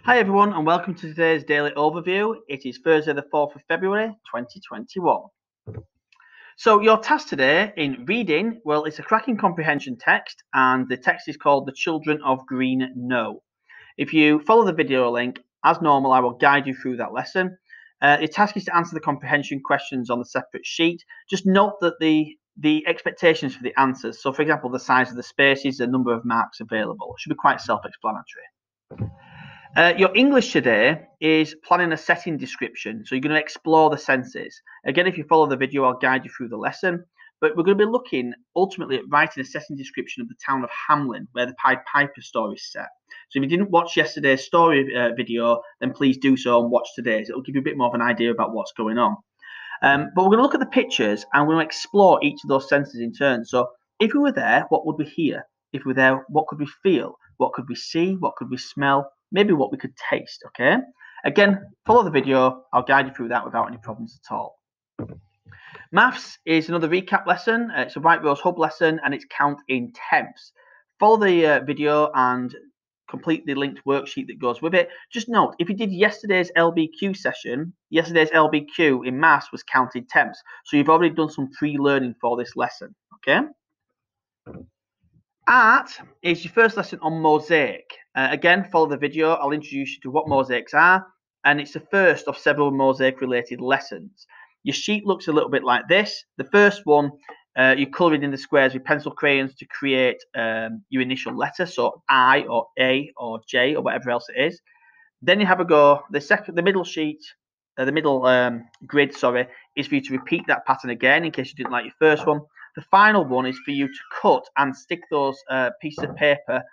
Hi everyone and welcome to today's daily overview. It is Thursday the 4th of February 2021. So your task today in reading, well, it's a cracking comprehension text and the text is called The Children of Green Know. If you follow the video link, as normal, I will guide you through that lesson. The task is to answer the comprehension questions on the separate sheet. Just note that the expectations for the answers, so for example, the size of the spaces, the number of marks available, should be quite self-explanatory. Your English today is planning a setting description. So you're going to explore the senses. Again, if you follow the video, I'll guide you through the lesson. But we're going to be looking ultimately at writing a setting description of the town of Hamlin, where the Pied Piper story is set. So if you didn't watch yesterday's story video, then please do so and watch today's. It'll give you a bit more of an idea about what's going on. But we're going to look at the pictures and we're going to explore each of those senses in turn. So if we were there, what would we hear? If we were there, what could we feel? What could we see? What could we smell? Maybe what we could taste, okay? Again, follow the video. I'll guide you through that without any problems at all. Maths is another recap lesson. It's a White Rose Hub lesson and it's count in tenths. Follow the video and complete the linked worksheet that goes with it. Just note, if you did yesterday's LBQ session, yesterday's LBQ in maths was counted tenths. So you've already done some pre-learning for this lesson, okay? Art is your first lesson on Mosaic. Again, follow the video. I'll introduce you to what mosaics are, and it's the first of several Mosaic-related lessons. Your sheet looks a little bit like this. The first one, you're colouring in the squares with pencil crayons to create your initial letter, so I or A or J or whatever else it is. Then you have a go. The middle sheet, the middle grid, sorry, is for you to repeat that pattern again in case you didn't like your first one. The final one is for you to cut and stick those pieces of paper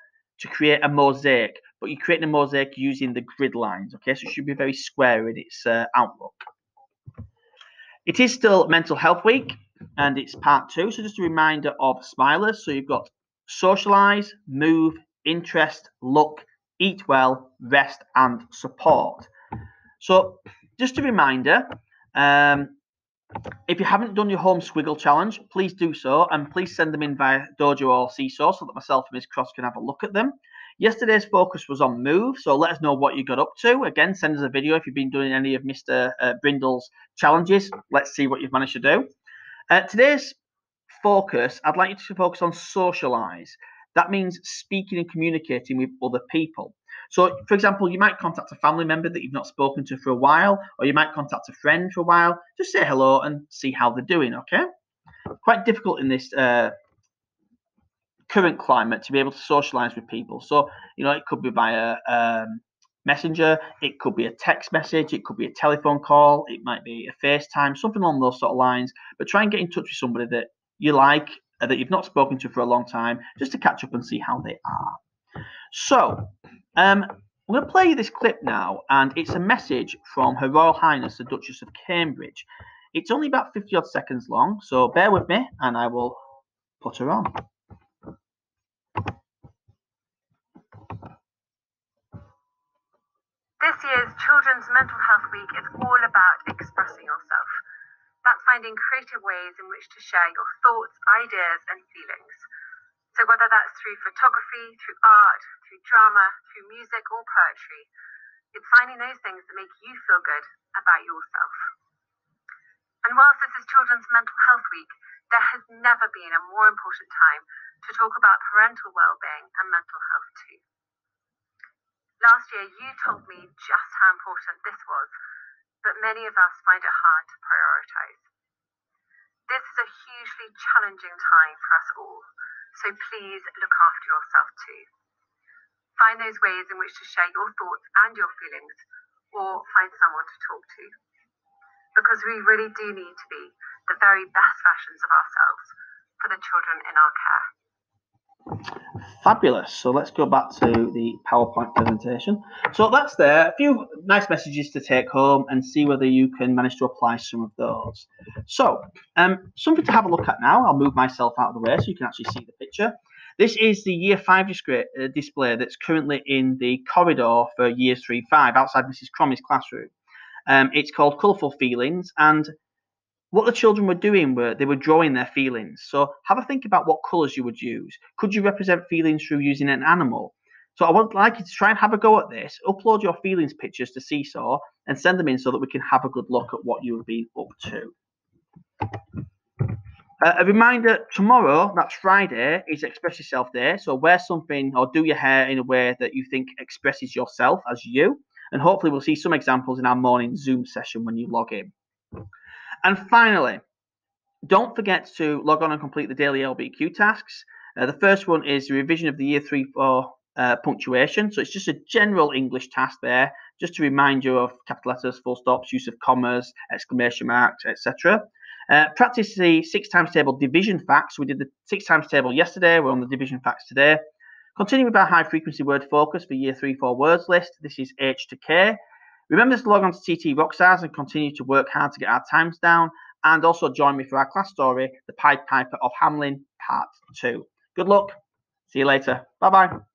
to create a mosaic, but you're creating a mosaic using the grid lines, okay? So it should be very square in its outlook. It is still Mental Health Week, and it's part 2, so just a reminder of smilers. So you've got socialise, move, interest, look, eat well, rest, and support. So just a reminder, if you haven't done your home squiggle challenge, please do so, and please send them in via Dojo or Seesaw so that myself and Ms. Cross can have a look at them. Yesterday's focus was on move, so let us know what you got up to. Again, send us a video if you've been doing any of Mr. Brindle's challenges. Let's see what you've managed to do. Today's focus, I'd like you to focus on socialise. That means speaking and communicating with other people. So, for example, you might contact a family member that you've not spoken to for a while, or you might contact a friend for a while. Just say hello and see how they're doing, okay? Quite difficult in this current climate to be able to socialise with people. So, you know, it could be via messenger, it could be a text message, it could be a telephone call, it might be a FaceTime, something along those sort of lines. But try and get in touch with somebody that you like, that you've not spoken to for a long time, just to catch up and see how they are. So, I'm going to play you this clip now, and it's a message from Her Royal Highness the Duchess of Cambridge. It's only about 50 odd seconds long, so bear with me and I will put her on. This year's Children's Mental Health Week is all about expressing yourself. That's finding creative ways in which to share your thoughts, ideas, and feelings. So whether that's through photography, through art, through drama, through music or poetry, it's finding those things that make you feel good about yourself. And whilst this is Children's Mental Health Week, there has never been a more important time to talk about parental well-being and mental health too. Last year, you told me just how important this was, but many of us find it hard to prioritise. This is a hugely challenging time for us all, so please look after yourself too. Find those ways in which to share your thoughts and your feelings, or find someone to talk to. Because we really do need to be the very best versions of ourselves for the children in our care. Fabulous. So let's go back to the PowerPoint presentation. So that's there. A few nice messages to take home and see whether you can manage to apply some of those. So something to have a look at now. I'll move myself out of the way so you can actually see the picture. This is the Year 5 display that's currently in the corridor for Years 3-5 outside Mrs. Crommy's classroom. It's called Colourful Feelings, and what the children were doing they were drawing their feelings. So have a think about what colours you would use. Could you represent feelings through using an animal? So I would like you to try and have a go at this. Upload your feelings pictures to Seesaw and send them in so that we can have a good look at what you have been up to. A reminder, tomorrow, that's Friday, is Express Yourself Day. So wear something or do your hair in a way that you think expresses yourself as you. And hopefully we'll see some examples in our morning Zoom session when you log in. And finally, don't forget to log on and complete the daily LBQ tasks. The first one is the revision of the Year 3-4 punctuation. So it's just a general English task there, just to remind you of capital letters, full stops, use of commas, exclamation marks, etc. Practice the 6 times table division facts. We did the 6 times table yesterday. We're on the division facts today. Continue with our high frequency word focus for Year 3-4 words list. This is H to K. Remember to log on to TT Rockstars and continue to work hard to get our times down. And also join me for our class story, The Pied Piper of Hamelin, Part 2. Good luck. See you later. Bye-bye.